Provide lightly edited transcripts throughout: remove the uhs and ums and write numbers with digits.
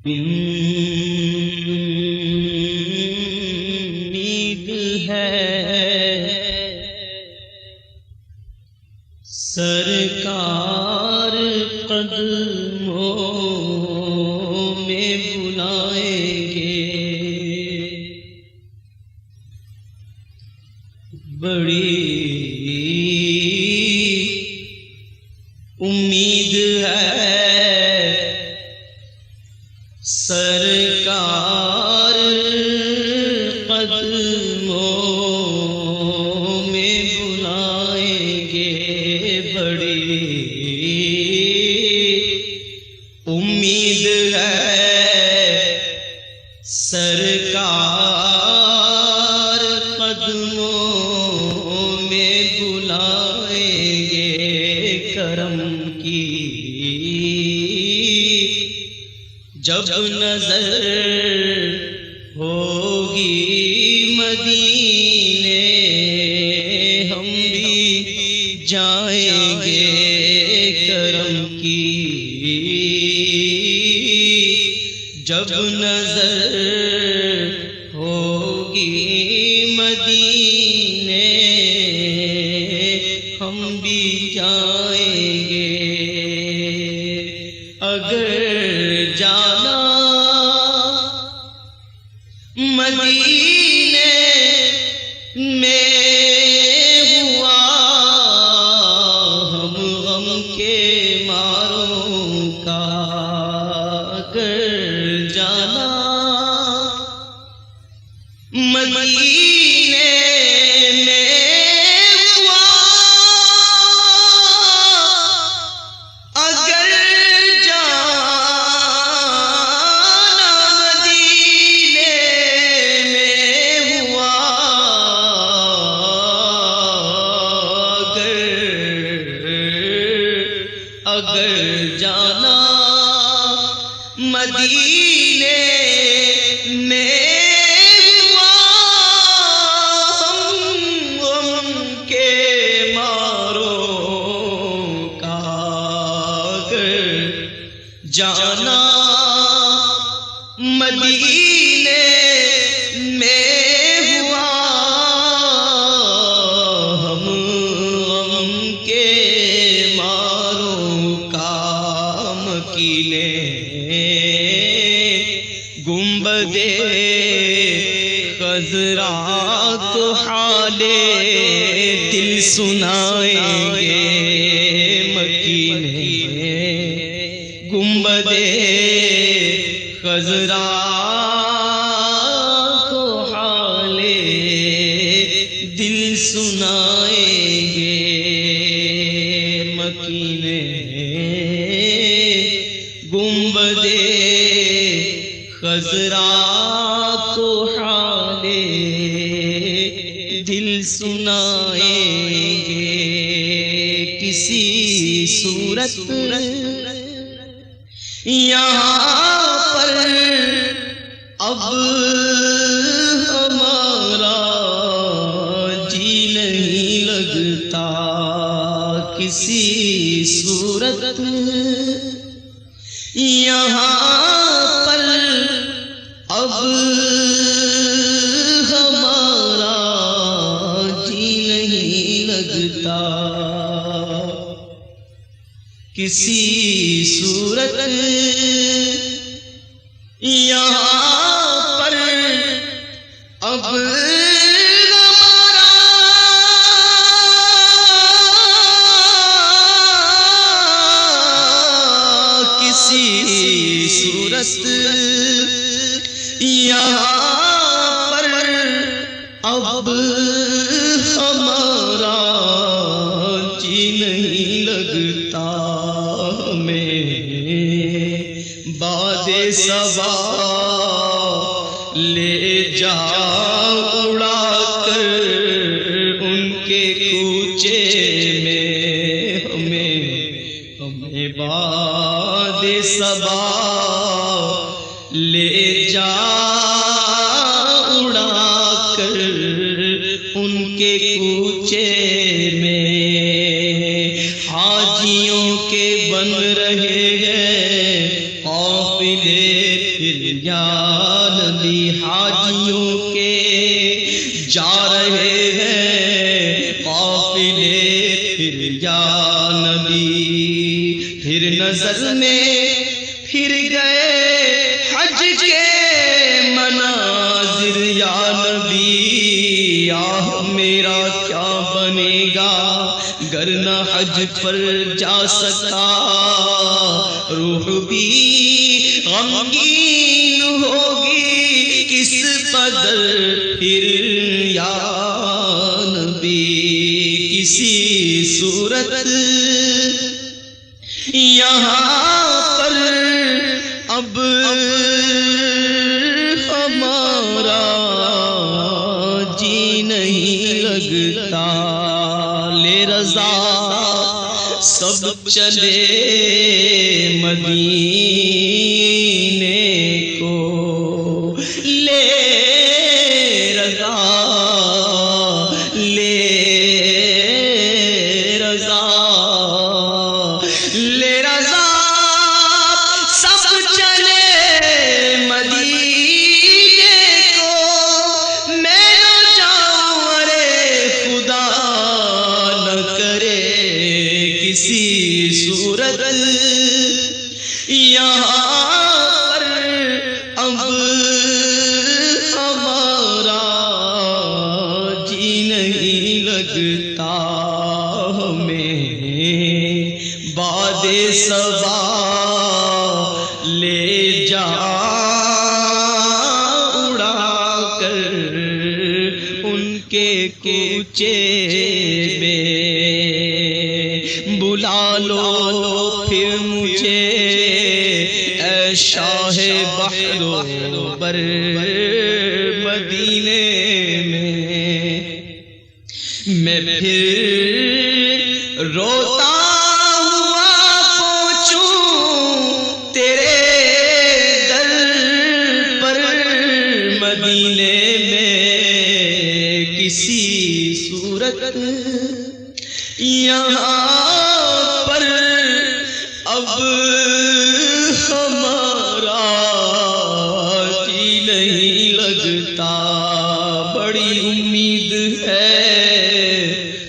امید ہے سرکار قدموں میں بلائیں گے، بڑی امید ہے سرکار قدموں میں بلائیں گے، بڑی امید ہے سرکار قدموں میں بلائیں گے، کرم کی جب نظر ہوگی مدینے ہم بھی جائیں گے، کرم کی جب نظر ہوگی مدینے ہم بھی جائیں گے، اگر جانا مدینے میں ہوا ہم غم کے ماروں کا، اگر جانا مدینے میں ہوا، اگر جانا مدینے میں ہوا، اگر جانا مدینے میں ہوا ہم غم کے ماروں کا، اگر جانا مدینے میں ہوا ہم غم کے ماروں کا، مکینے گنبد خضرا کو حال دل سنائیں گے، مکینے گنبد خضرا کو حال دل سنائیں گے، مکینے گنبد خضرا کو حال دل سنائیں گے، کسی صورت یہاں پر اب ہمارا جی نہیں لگتا، کسی صورت یہاں پر اب ہمارا جی نہیں لگتا، کسی صورت یہاں پر اب صورت یہاں پر اب ہمارا جی نہیں لگتا، ہمیں باد صبا لے جا اڑا کر ان کے کوچے میں، ہمیں باد صبا لے جا اڑا کر ان کے کوچے میں، حاجیوں کے بن رہے ہیں قافلے یا نبی حاجیوں کے جا رہے ہیں قافلے پھر یا نبی پھر نظر میں پھر گئے حج کے مناظر یا نبی آہ میرا کیا بنے گا گر نہ حج پر جا سکا روح بھی غمگین ہوگی کس قدر پھر یا نبی کسی صورت یہاں پر اب ہمارا جی نہیں لگتا لے رضا سب چلے مدینے کو لے رضا لے رضا لے رضا سب چلے مدینے کو میں نہ جاؤں ارے خدا نہ کرے کسی صورت یہاں پر اب ہمارا جی نہیں لگتا ہمیں باد صبا لے جا اڑا کر ان کے کوچے میں بلا لو پھر مجھے اے شاہ بحر و بر مدینے میں پھر روتا ہوا پہنچوں تیرے در پر مدینے میں کسی صورت یہاں پر اب ہمارا جی نہیں لگتا بڑی امید ہے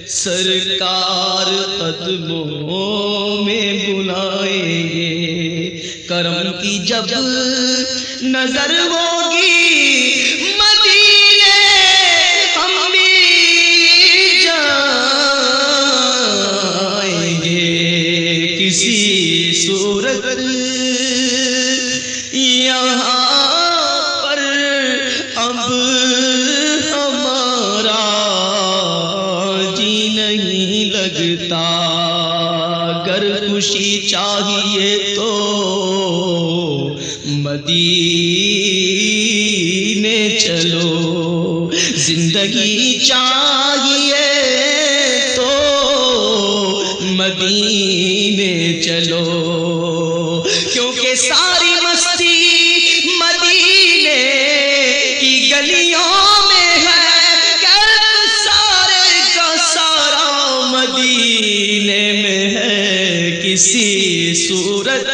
سرکار قدموں میں بلائیں گے کرم کی جب نظر ہوگی مدینے ہم بھی جائیں گے کسی صورت یہاں پر اب ہمارا جی نہیں لگتا گر خوشی چاہیے تو مدینے چلو زندگی چاہیے تو مدینے چلو کیونکہ ساری مستی مدینے کی گلیوں میں ہے سارے کا سارا مدینے میں ہے کسی صورت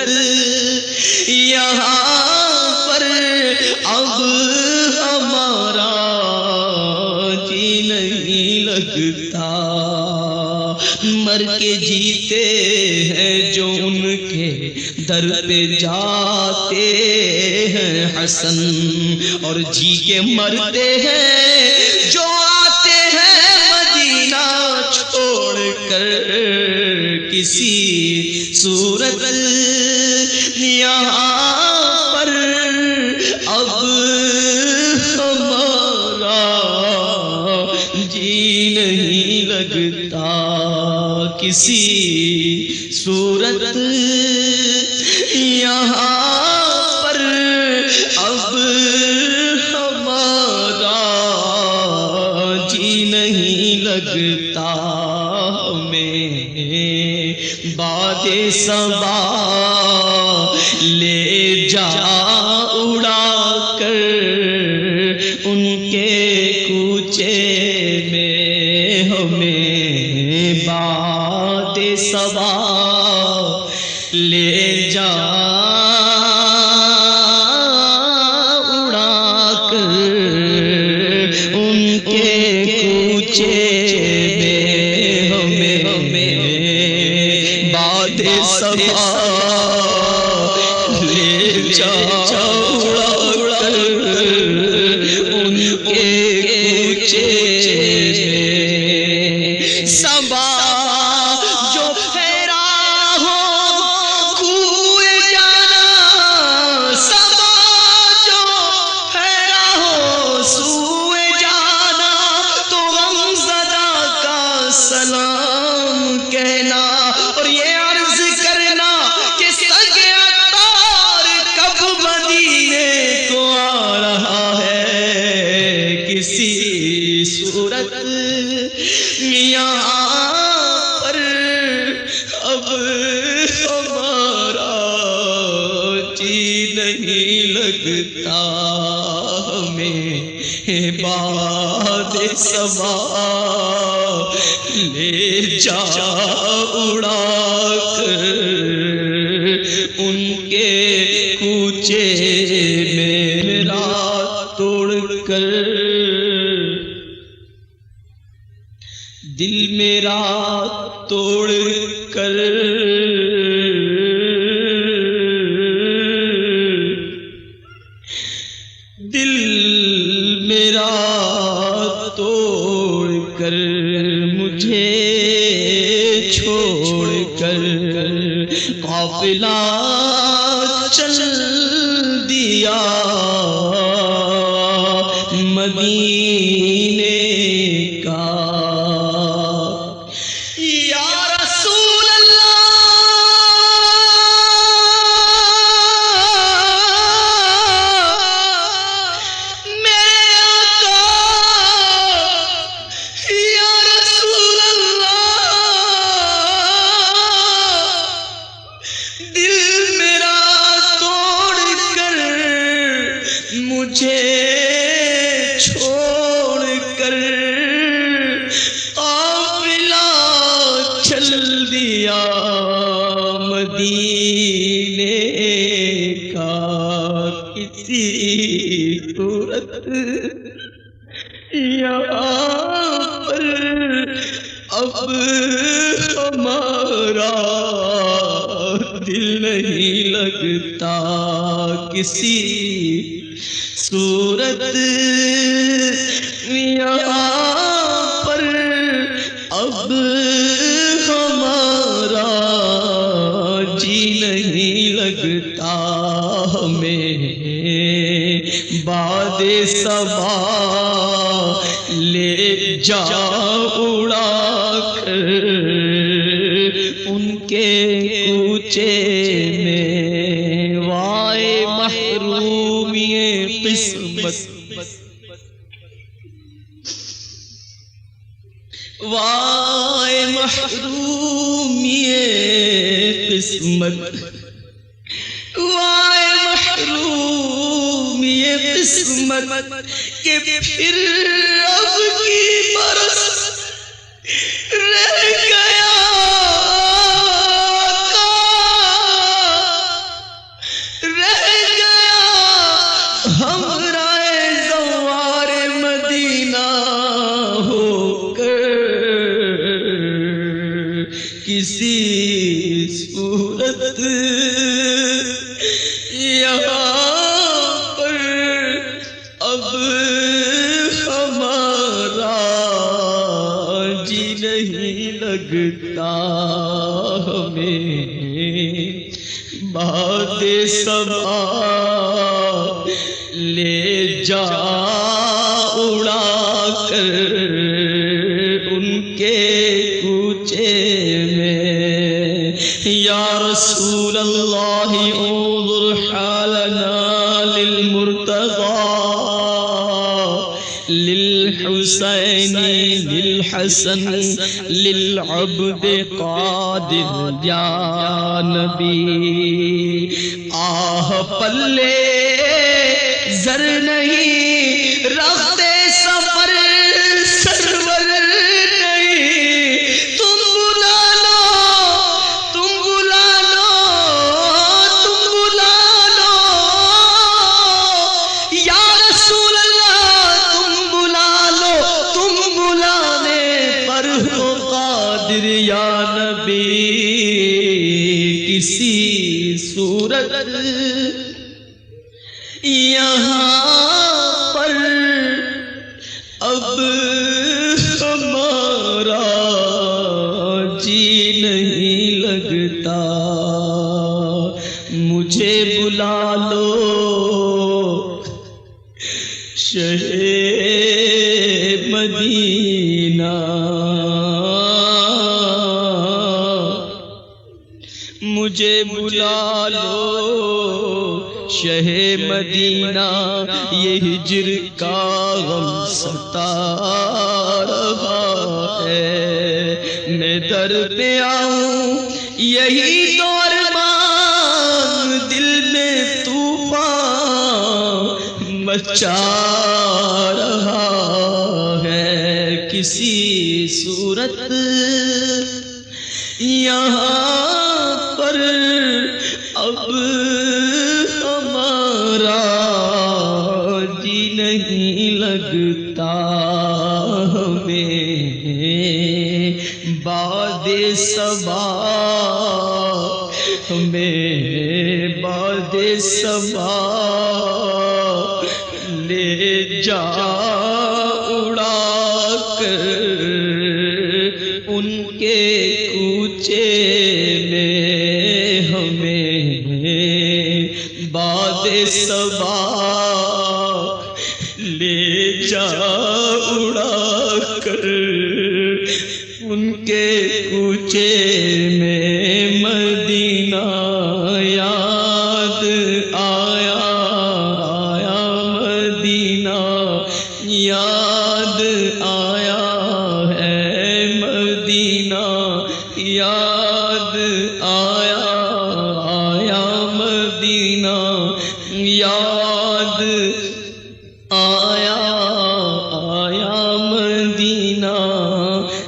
یہاں پر اب ہمارا جی نہیں لگتا مر کے جیتے ہیں جو ان کے در پہ جاتے ہیں حسن اور جی کے مرتے ہیں جو آتے ہیں مدینہ چھوڑ کر کسی صورت یہاں پر اب ہمارا جی نہیں لگتا کسی صورت یہاں پر اب ہمارا جی نہیں لگتا ہمیں باد صبا لے جا اڑا کر ان کے کوچے میں ہمیں باد صبا لے جا میں ہمیں باد صبا لے جاؤ اڑا کر ان کے کوچے میں صبا جو پھیرا ہو کوئے جانا صبا جو پھیرا ہو سوئے جانا تو غمزدہ کا سلام کہنا اور یہ عرض کرنا کہ سگے عطار کب مدینے کو آ رہا ہے کسی صورت یہاں پر اب ہمارا جی نہیں لگتا ہمیں باد صبا لے جا اڑا کر ان کے کوچے میں رات توڑ کر دل میرا توڑ کر دل میرا توڑ کر مجھے چھوڑ کر قافلہ چل دیا مدینے کا یا رسول اللہ میرے آقا یا رسول اللہ دل میرا توڑ کر مجھے چھوڑ کر قافلہ چل دیا مدینے کا کسی صورت یہاں پر اب ہمارا دل نہیں لگتا کسی صورت یہاں پر اب ہمارا جی نہیں لگتا ہمیں باد صبا لے جا اڑا کر ان کے کوچے میں وائے محرومی قسمت وائے محرومی قسمت وائے محرومی قسمت کہ پھر اب کی برس رہ گیا رہ گیا ہمراہ زوار مدینہ ہو کر کسی صورت یہاں پر اب ہمارا جی نہیں لگتا ہمیں باد صبا لے جا اڑا کر ان کے کوچے میں یا رسول اللہ انظر حالنا للمرتضى للحسین للحسن للعبد قادر یا نبی آہ پلے زر نہیں رخت سفر سرور نہیں تم بلا لو تم بلا لو تم بلا لو یا رسول اللہ تم بلا لو تم بلا قادر یا نبی کسی صورت یہاں پر اب ہمارا جی نہیں لگتا، مجھے بلا لو شہ مدینہ، مجھے بلا لو شہ مدینہ، یہ ہجر کا غم ستا رہا ہے، میں در پہ آؤں یہی تو ارمان، دل میں طوفان مچا رہا ہے، کسی صورت یہاں پر اب ہمارا جی نہیں لگتا، ہمیں باد صبا، ہمیں باد صبا لے جا اڑا کر ان کے کوچے میں، ہمیں باد صبا لے جا اڑا کر ان کے کوچے میں، مدینہ یاد آیا آیا، مدینہ یاد آیا ہے، مدینہ یاد آیا آیا، مدینہ یاد آیا آیا، مدینہ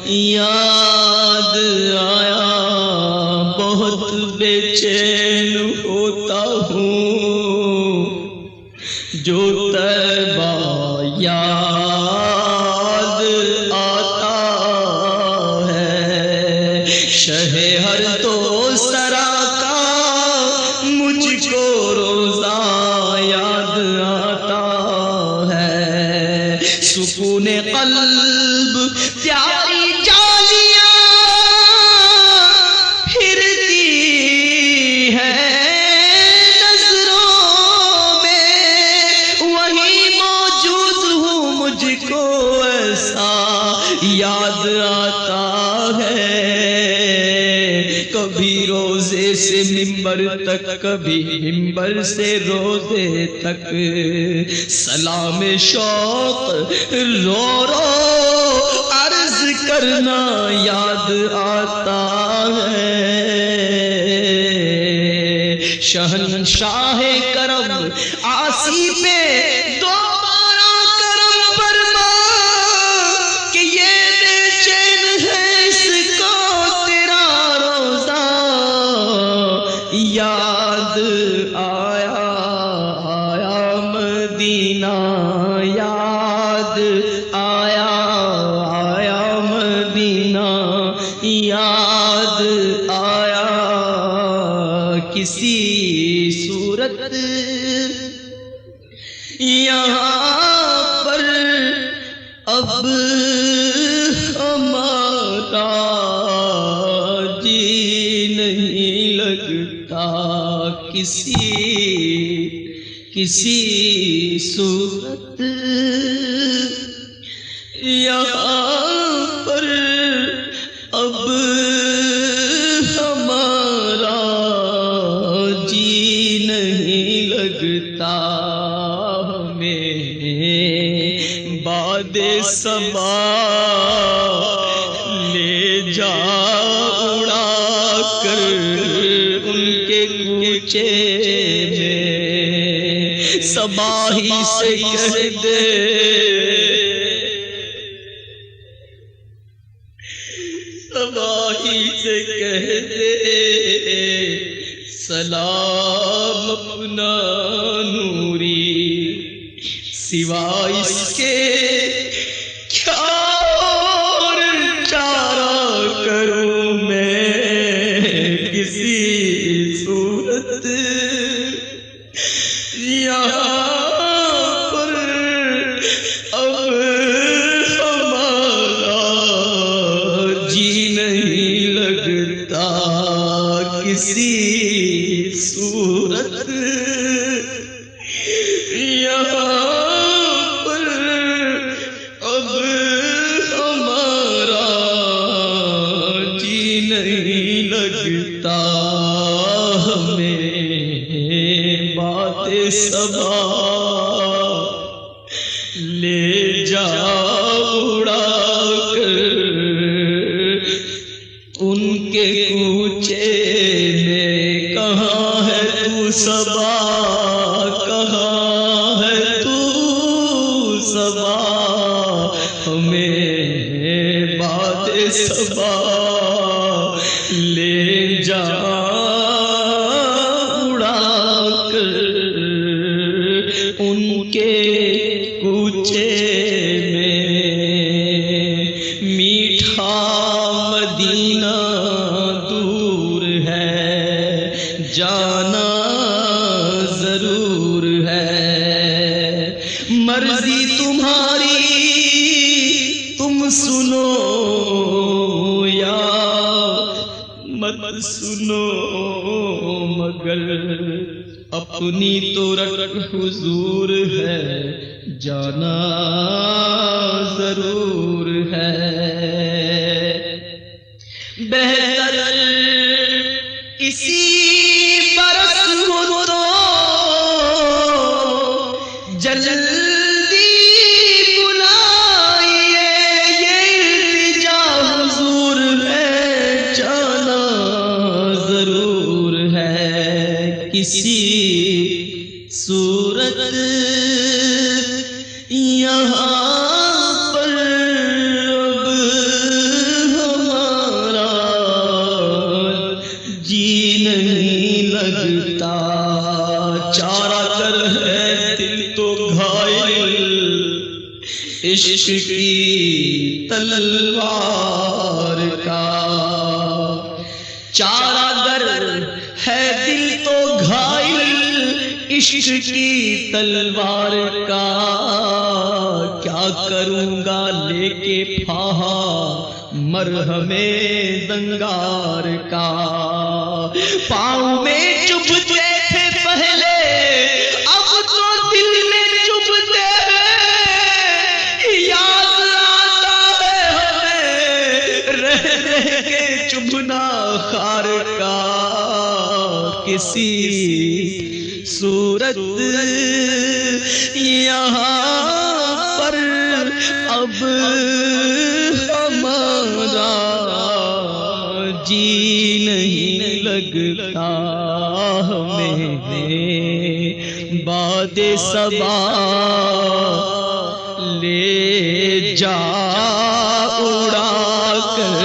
یاد آیا، بہت بے چین ہوتا ہوں جو طیبہ یاد آتا ہے، شہر تو سرا کا مجھ کو روزہ یاد آتا ہے، سکون قلب پیاری جالیاں پھرتی ہے نظروں میں، وہی موجود ہوں مجھ کو ایسا یاد آتا ہے، کبھی روزے سے ممبر تک، کبھی ممبر سے روزے تک، سلام شوق رو رو عرض کرنا یاد آتا ہے، شہنشاہ کرم آسی پہ دوبارہ کرم فرما کہ یہ بے چین ہے اس کو تیرا روزہ یاد آیا آیا، مدینہ یاد آیا آیا، مدینہ یاد آیا، کسی صورت یہاں پر اب ہمارا جی نہیں لگتا، کسی صورت یہاں پر اب ہمارا جی نہیں لگتا، ہمیں باد صبا لے جا اڑا کر ان کے کوچے میں، صبا ہی سے کہہ دے، صبا ہی سے کہہ دے، سلام اپنا نوری، سوا اس کے کیا اور چارہ کروں، صبا لے جا اڑا کر ان کے کوچے میں، کہاں ہے تو صبا، کہاں ہے تو صبا، ہمیں باد صبا لے جا ان کے کوچے میں۔ میٹھا مدینہ دور ہے، جانا ضرور ہے، مرضی تمہاری تم سنو یا مت سنو، مگر اپنی تو رکھ حضور ہے، جانا ضرور ہے۔ بہتر اسی برس ہو تو جلدی بلائیے، یہ التجا حضور ہے، جانا ضرور ہے۔ کسی صورت یہاں پر اب ہمارا جی نہیں لگتا، چارہ گر ہے دل تو گھائل، عشق کی تلوار کا، چارہ گر ہے دل تو گھائل، عشق کی تلوار کا، کیا کروں گا لے کے پھاہا مرہم زنگار کا، پاؤں میں چبھتے تھے پہلے اب تو دل میں چبھتے ہیں، یاد آتا ہے ہمیں رہ رہ کے چبھنا خار کا، کسی صورت یہاں پر اب ہمارا جی نہیں لگتا، ہمیں باد صبا لے جا اڑا کر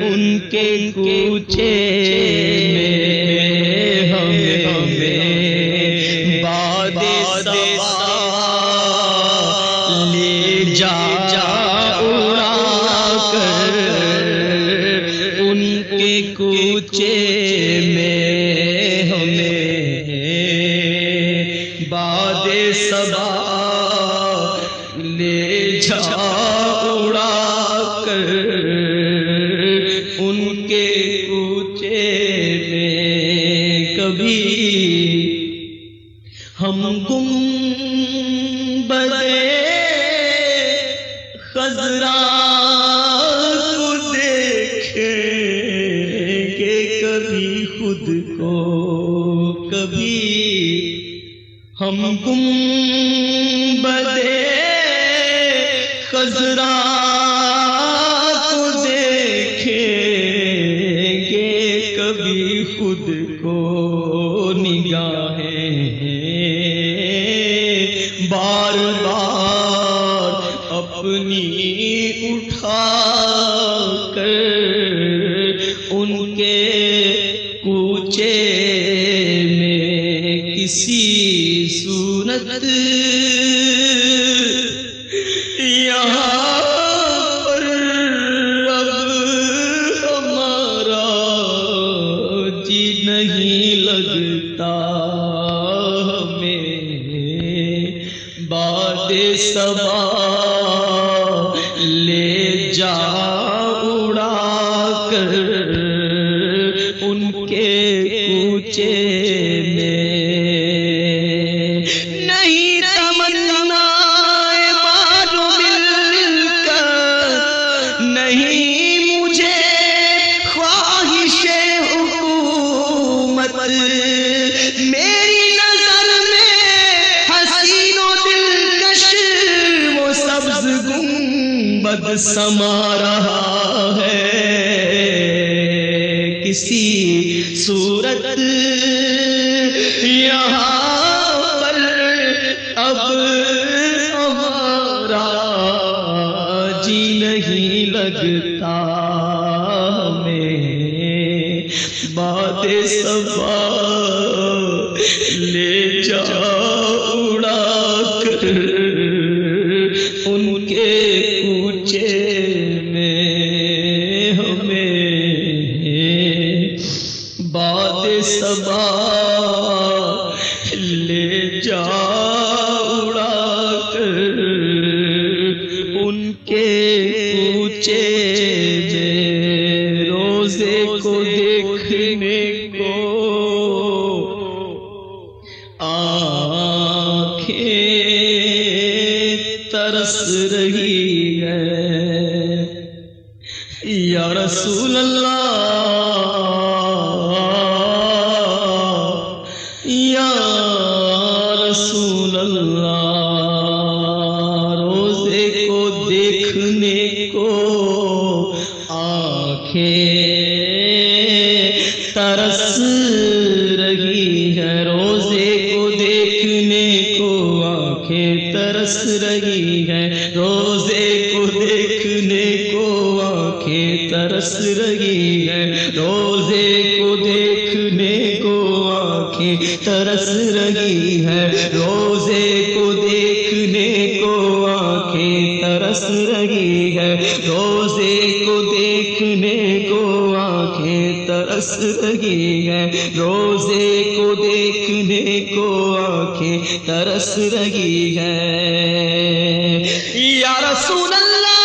ان کے کوچے کوچے میں، ہمیں باد صبا لے جا اڑا کر ان کے کوچے میں۔ کبھی ہم گنبد خضرا کو دیکھیں، کبھی خود کو، کبھی ہم گنبد خضرا کو دیکھیں گے، کبھی خود کو نگاہیں بار بار اپنی اٹھا کر ان کے کوچے میں، کسی صورت یہاں پر اب ہمارا جی نہیں لگتا، ہمیں باد صبا لے جا اڑا کر ان کے کوچے میں۔ نہیں تمنا مارو مل کر، نہیں مجھے خواہش حکومت، میری بد سما رہا ہے، کسی صورت یہاں پر اب ہمارا جی نہیں لگتا، ہمیں باد صبا لے جا اڑا کر ان کے کوچے میں، ہمیں باد صبا لے جا اڑا کر ان کے کوچے میں، روزے کو دیکھنے کو آنکھیں ترس رہی ہے، یا رسول اللہ یا رسول اللہ، روزے کو دیکھنے کو آنکھیں ترس رہی ہے، روزے کو دیکھنے کو آنکھیں ترس رہی ہے، روزے کو دیکھنے کو آنکھیں ترس رہی ہے، روزے کو دیکھنے کو آنکھیں ترس رہی ہے، روزے کو دیکھنے کو آنکھیں ترس رہی ہے، روزے کو دیکھنے کو آنکھیں ترس رہی ہے، روزے کو دیکھنے کو آنکھیں ترس رہی ہے، یا رسول اللہ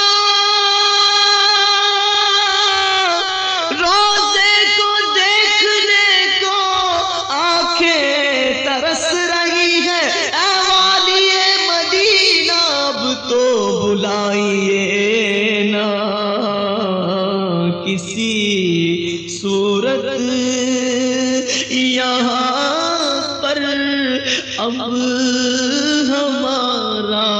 روزے کو دیکھنے کو آنکھیں ترس رہی ہے، اے والی مدینہ اب تو بلائیے نا، کسی صورت یہاں پر اب ہمارا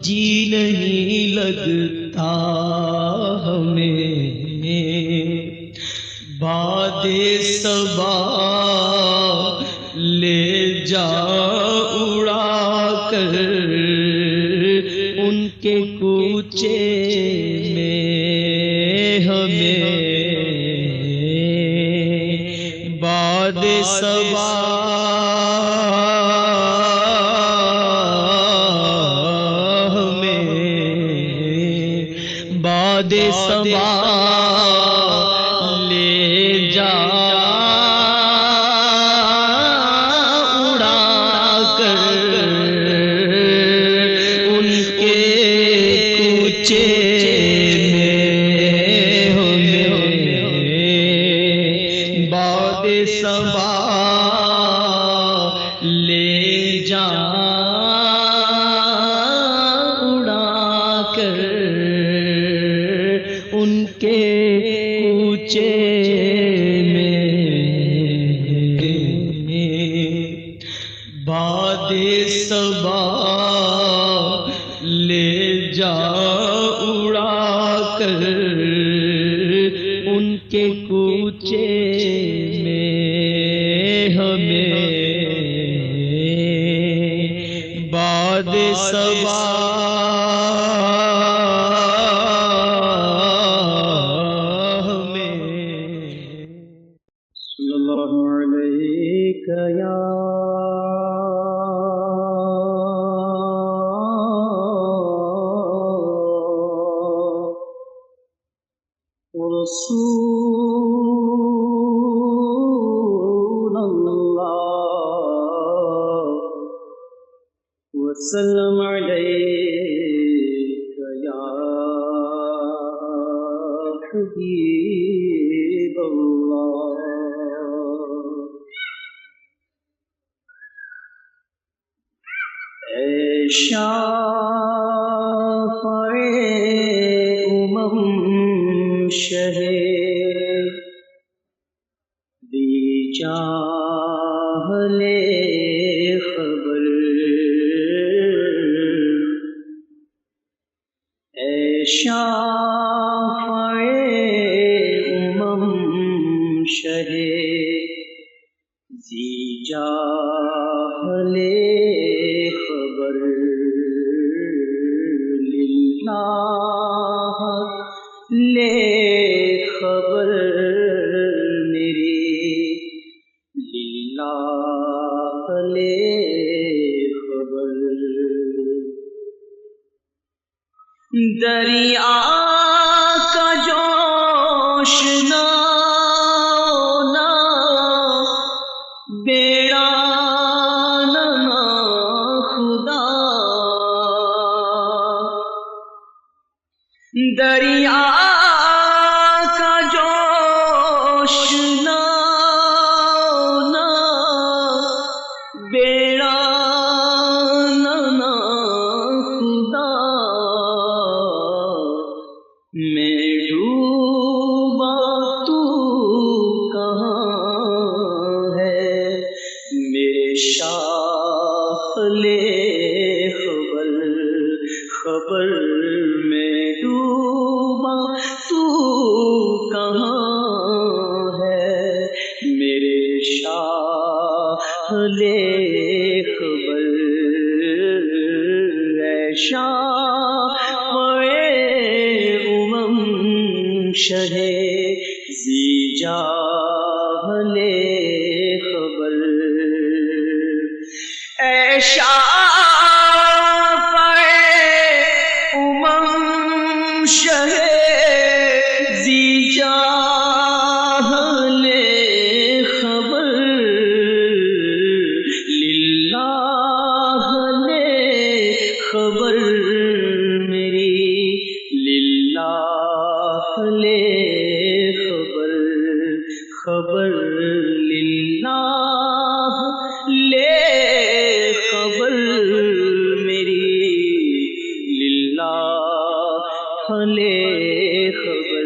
جی نہیں لگتا، ہمیں باد صبا لے جا اڑا کر ان کے کوچے میں، ہمیں باد صبا باد صبا لے جا اڑا کر ان کے کوچے میں، ہمیں باد صبا لے جا اڑا کر ان کے کوچے میں، باد صبا لے جا اڑا کر ان کے کوچے میں، ہمیں باد صبا رسول اللہ وسلم علیک یا حبیب اللہ، اے شافع شہ دی جاہل خبر، شہ ذی جاہ لے خبر للہ لے خبر میری للہ لے خبر دریا کا جوش نہ بیڑا نہ خدا دریا کا جوش نہ بیڑا نہ خدا میں ڈوبا تو کہاں ہے میرے شاہ لے خبر خبر میں ڈوبا تو کہاں ہے میرے شاہ لے خبر اے شاہ شہ ذی جاہ لے خبر اے شاہ شہ ذی جاہ لے خبر للہ لے خبر میری للہ لے خبر خبر للہ لے خبر میری للہ لے خبر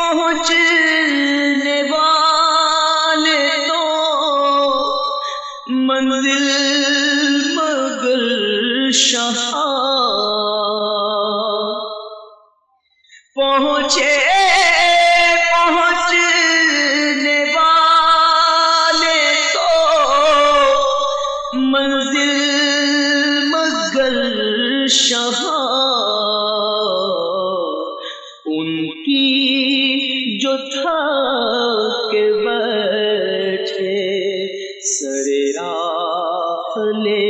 پہنچنے والے تو منزل مگر شاہ پہنچنے والے تو منزل مگر شاہ ان کی جو تھا کہ بیٹھے سر راہ لے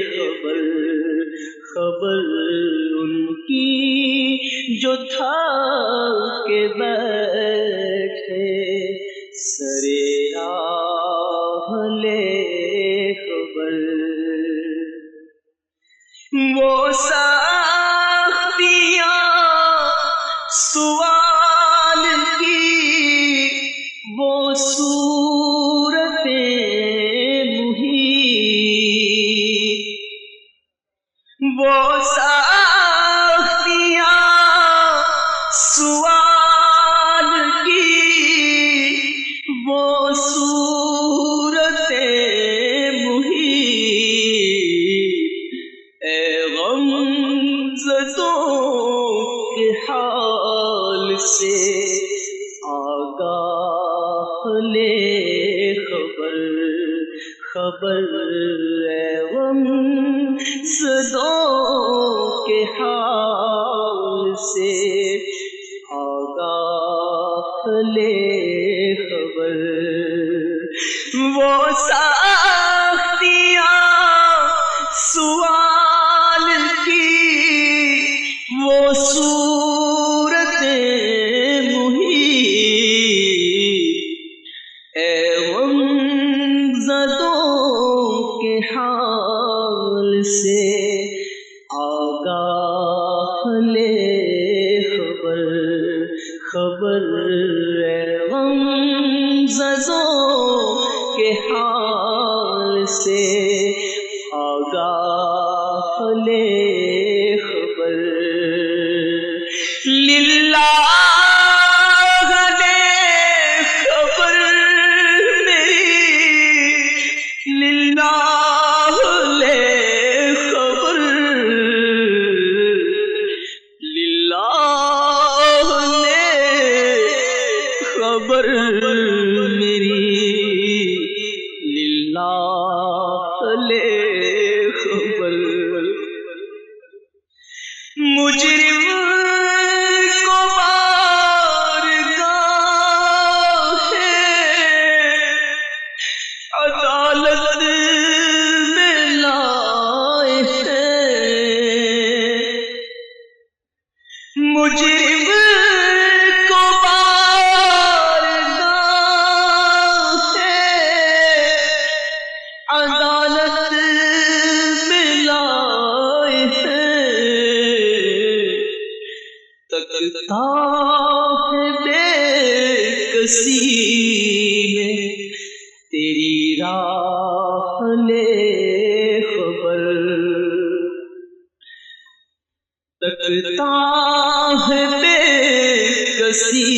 خبر خبر ان کی جو تھا کہ بیٹھے سر راہ لے خبر وہ سختیاں سوال کی وہ صورتیں محیط وہ سختیاں سوال کی وہ صورتیں محیط اے غمزدوں کے حال سے آگاہ لے خبر خبر اے غمزدوں کے حال سے آگاہ لے خبر وہ سختیاں سوال کی وہ صورتیں محیط اے غمزدوں کے حال سے آگاہ لے خبر خبر اے غمزدوں کے حال سے آگاہ لے خبر للہ لے خبر میری للہ لے خبر تکتا ہے بے کسی میں تیری راہ لے خبر، تکتا ہے بے کسی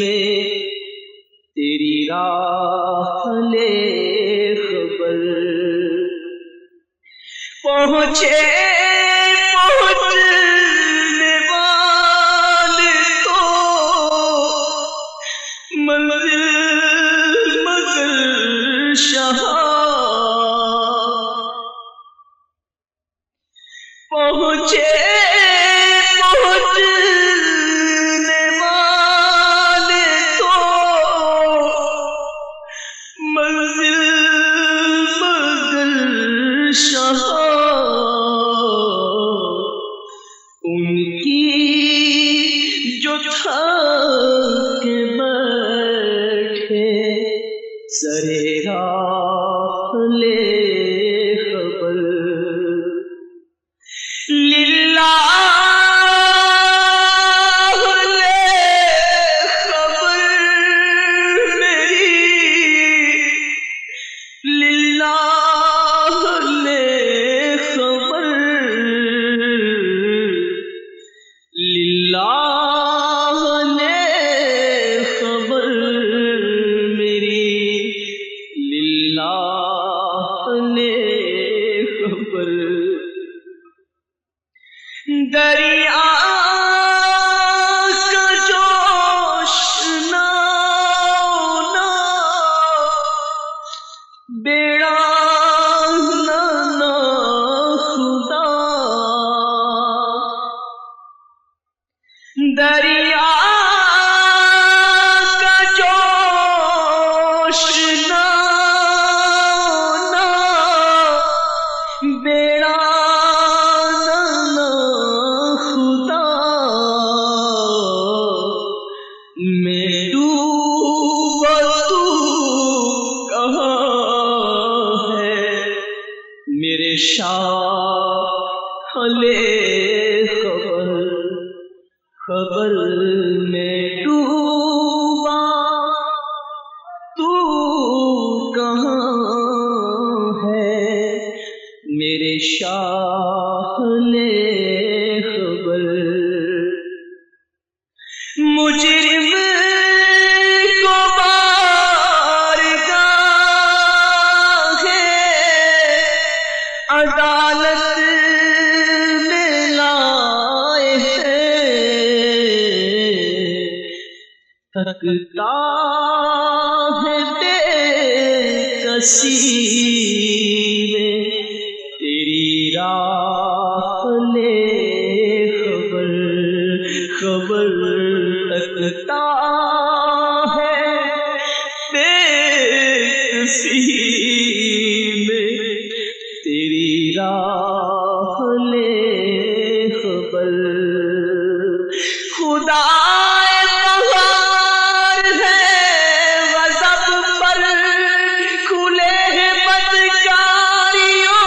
میں تیری راہ لے خبر، پہنچنے والے تو منزل مگر شہاں، پہنچنے والے تو منزل مگر شہاں، ان کی جو تھک بیٹھے سرے راہ لے خبر، للہ لے خبر میری، للہ لے خبر، للہ لے خبر میری، للہ لے خبر، دریا کا جوش نہ بیڑا نہ خدا، دریا کا جوش نہ بیڑا میں ڈوبا تو کہاں ہے میرے شاہ لے خبر، خبر میں ڈوبا تو کہاں ہے میرے شاہ لے خبر، مجرم کو بارگاہ عدالت میں لائے ہیں، تکتا ہے بے کسی میں تیری راہ لے خبر، خبر تکتا ہے بے کسی میں تیری راہ لے خبر، خدا قہار ہے غضب پر کھلے ہیں بدکاریوں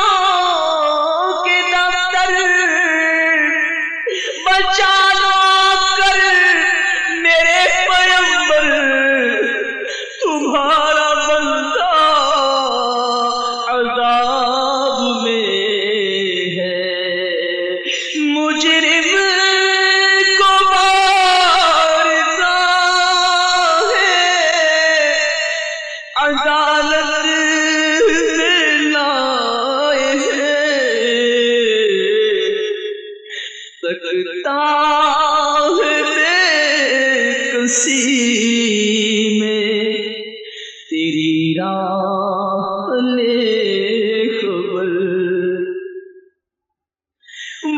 کے دفتر، بچا لو کر میرے پیغمبر تمہارا بندہ عذاب میں ہے، مجرم کو بارگاہ عدالت میں لائے ہیں، تکتا ہے بے کسی میں تیری راہ لے خبر،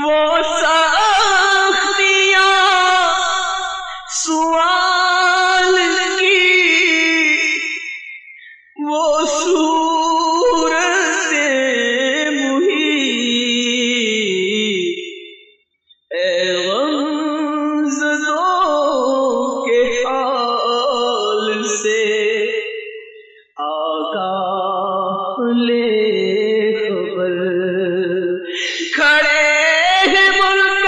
وہ سختیاں سوال کی وہ صورتیں محیط، اے غمزدوں کے حال سے آگاہ لے خبر، کھڑے ہیں ملک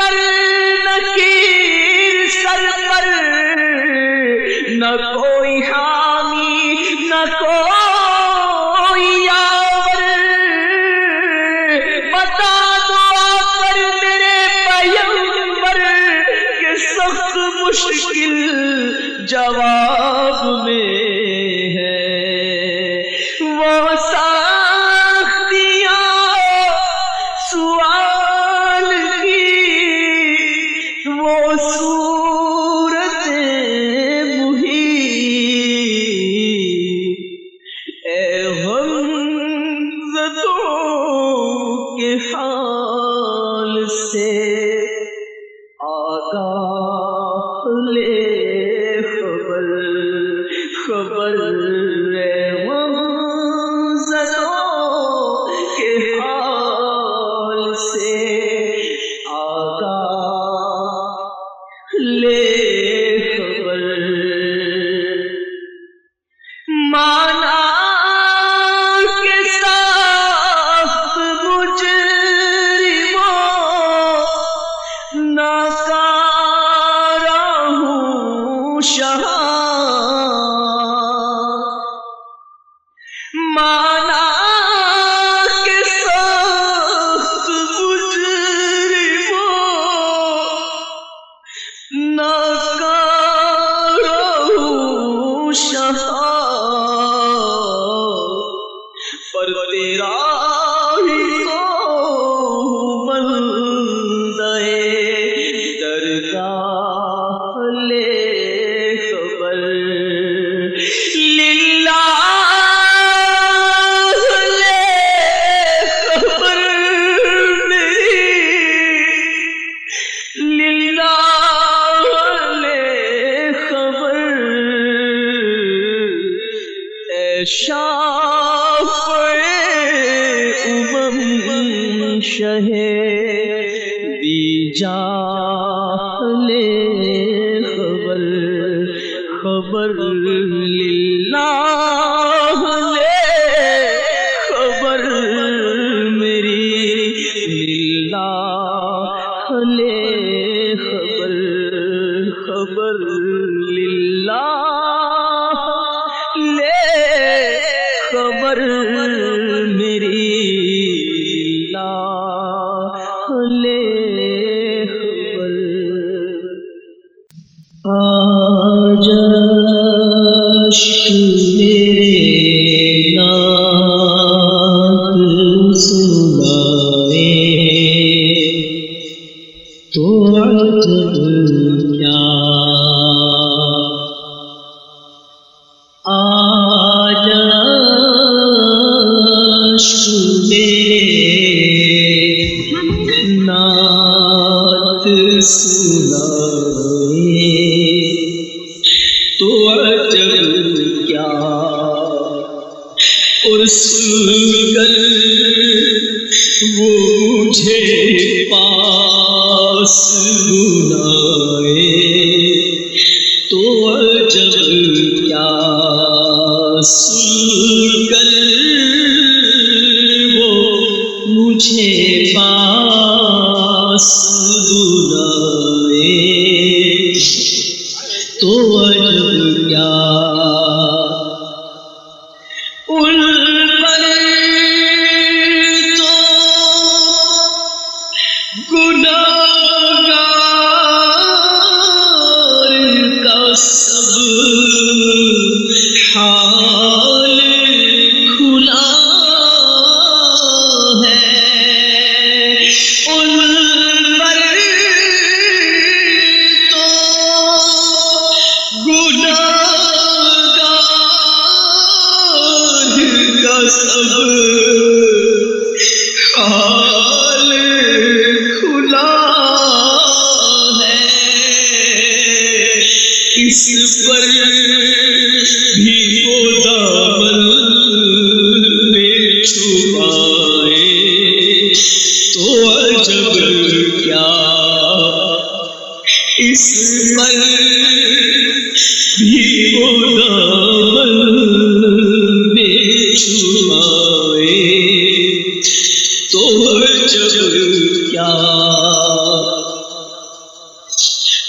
جواب میں ہے، وہ سختیاں سوال کی، وہ صورت محیط، اے غمزدوں کے حال سے آگاہ لے خبر، خبر اے غمزدوں کے حال سے آگاہ لے خبر۔ مانا کے سخت مجرموں ناکارہ ہوں شہاں، مانا کے سخت مجرموں ناکارہ ہوں شہاں، پر تیرا ہی تو بندے درگاہ لے خبر، للہ لے خبر میری، للہ لے خبر، اے شافع امم شہ دی جاہ لے خبر، خبر للہ لے خبر میری، للہ لے خبر، خبر للہ لے خبر میری، للہ لے خبر۔ آج اشک میرے نات سنائے تو عجب کیا، آج اشک میرے نات سنائے تو عجب کیا، اس گل وہ مجھے پاس بلائے تو عجب کیا، سن کر وہ مجھے پاس بلائے تو عجب کیا، ان پر تو گناہگار کا سب حال کھلا ہے، ان پر تو گناہگار کا سب حال کھلا ہے، اس پر بھی وہ دامن میں چھپائے تو عجب کیا، اس پر بھی وہ دامن میں چھپائے تو عجب کیا،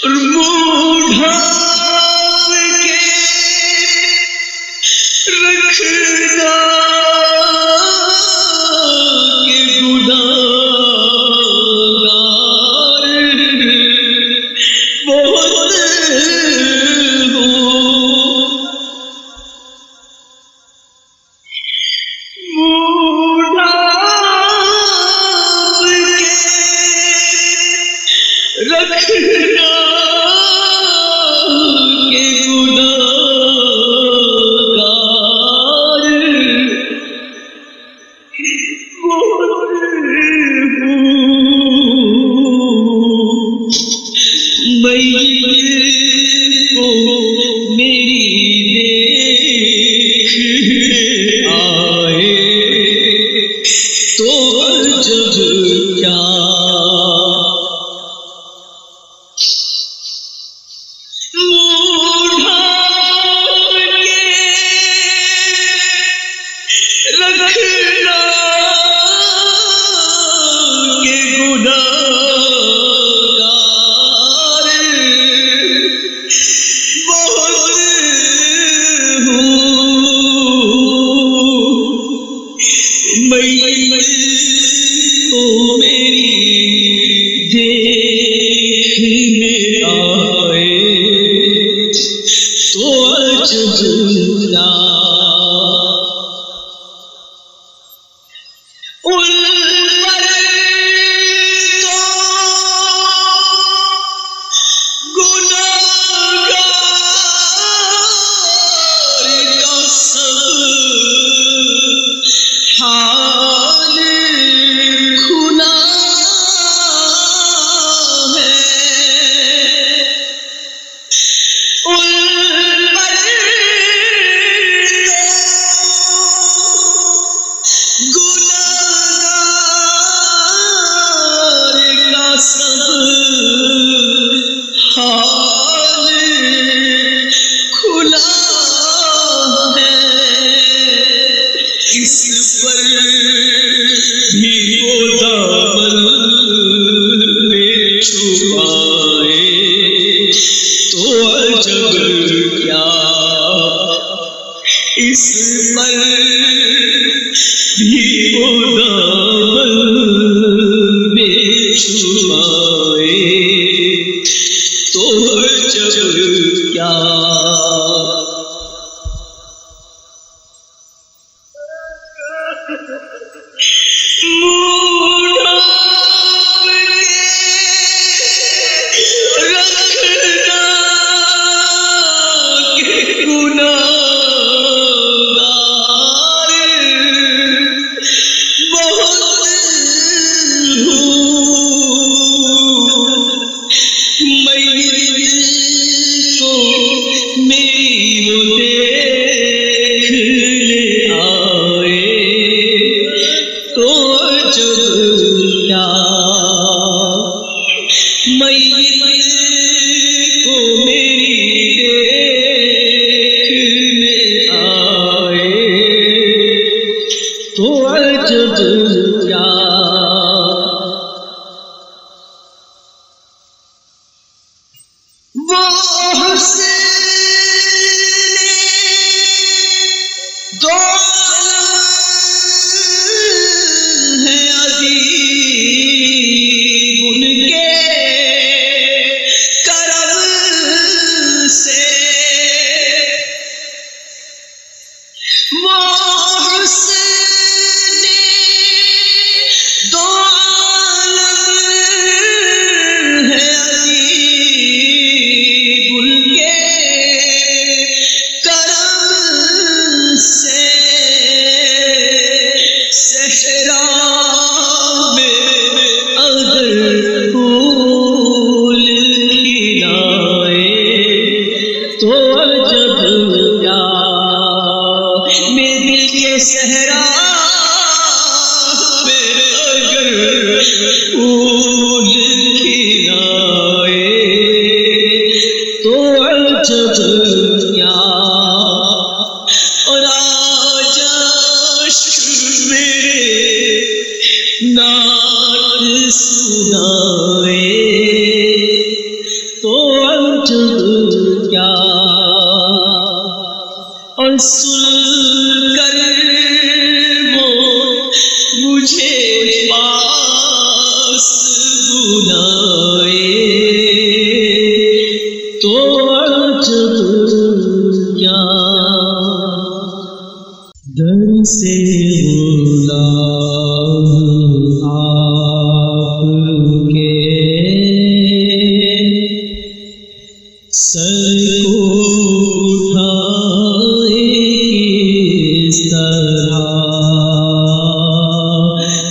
منہ ڈھانپ کے رکھنا کہ گناہگار بہت ہوں میت کو میری دیکھ آئے تو عجب کیا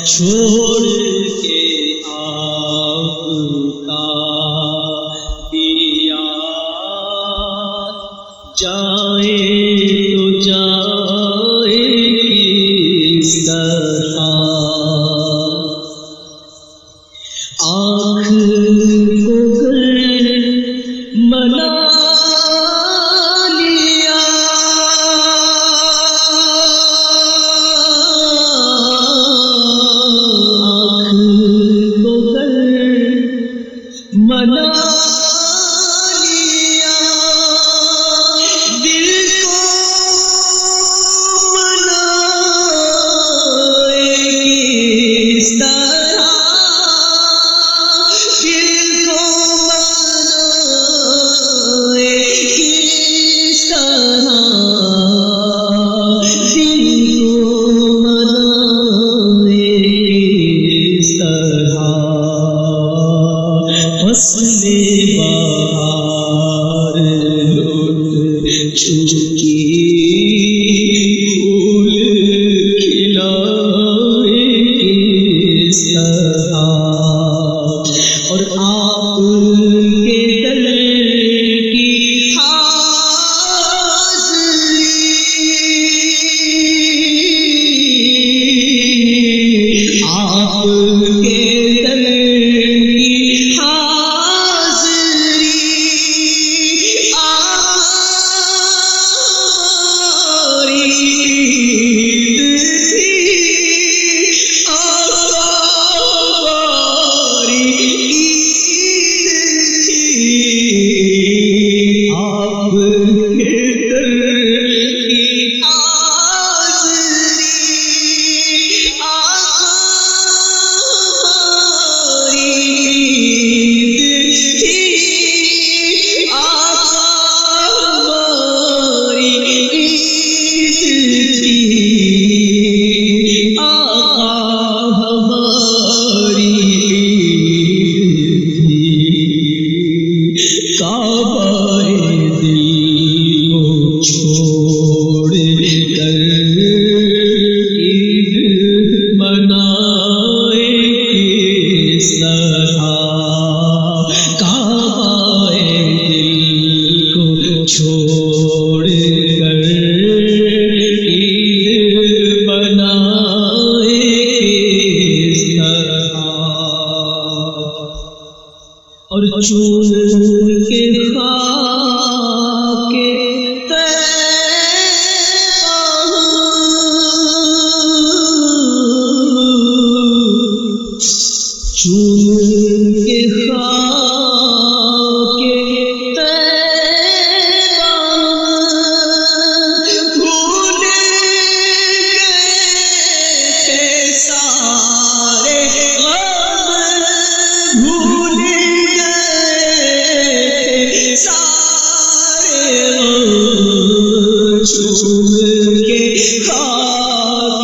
چھوڑ کے آپ کا آنکھ کو گر منا لیا آنکھ کو گر منا لیا دل کو منائے کس طرح دل کو منائے کس طرح دل کو منائے کس طرح فصل بہار لٹ چکی پھول کھلائے کس طرح اور آپ کے در کی حاضری آپ کے در کی حاضری ہماری عید تھی ہماری عید تھی آپ کے در کی حاضری ہماری عید تھی آقا ہماری عید تھی آقا ہماری عید تھی کعبہ دل کو چھوڑ کر عید منائے کس طرح کعبہ دل کو چھوڑ کر عید منائے کس طرح اور چون کے خاک چون کے خاک طیبہ بھولے گئے تھے سارے غم بھولے گئے تھے سارے غم چون کے خاک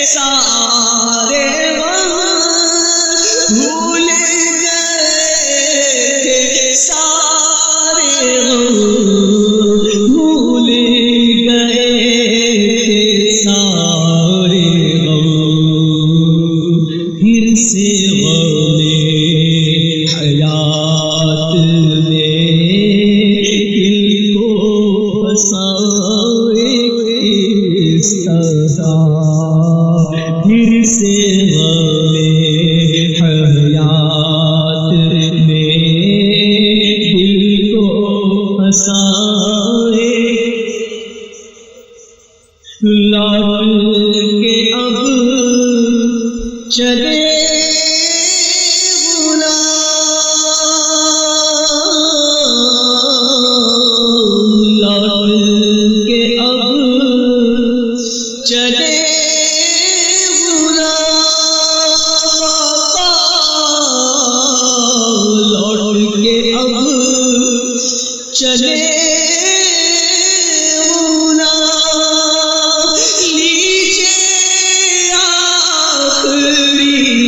سارے غم بھولے گئے تھے سارے غم بھولے گئے تھے سارے غم پھر سے غم حیات میں دل کو پھنسائے کس طرح پھر سے غم حیات میں دل کو پھنسائے لوٹ کے اب چلے لوٹ کے اب چلے چلے لیجیے آخری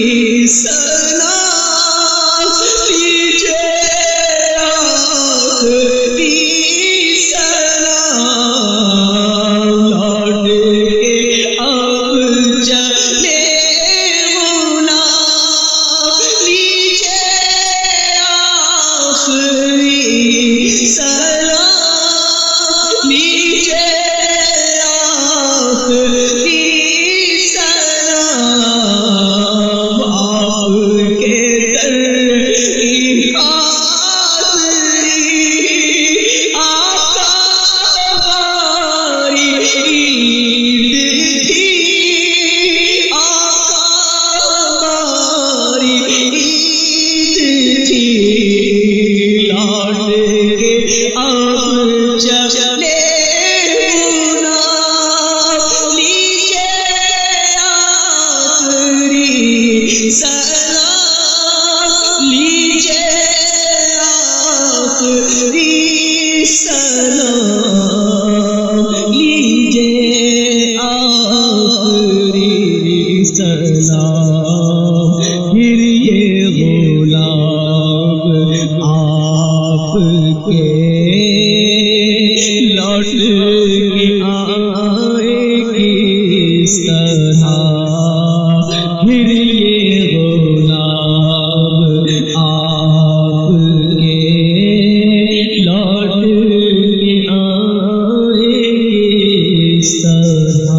طرح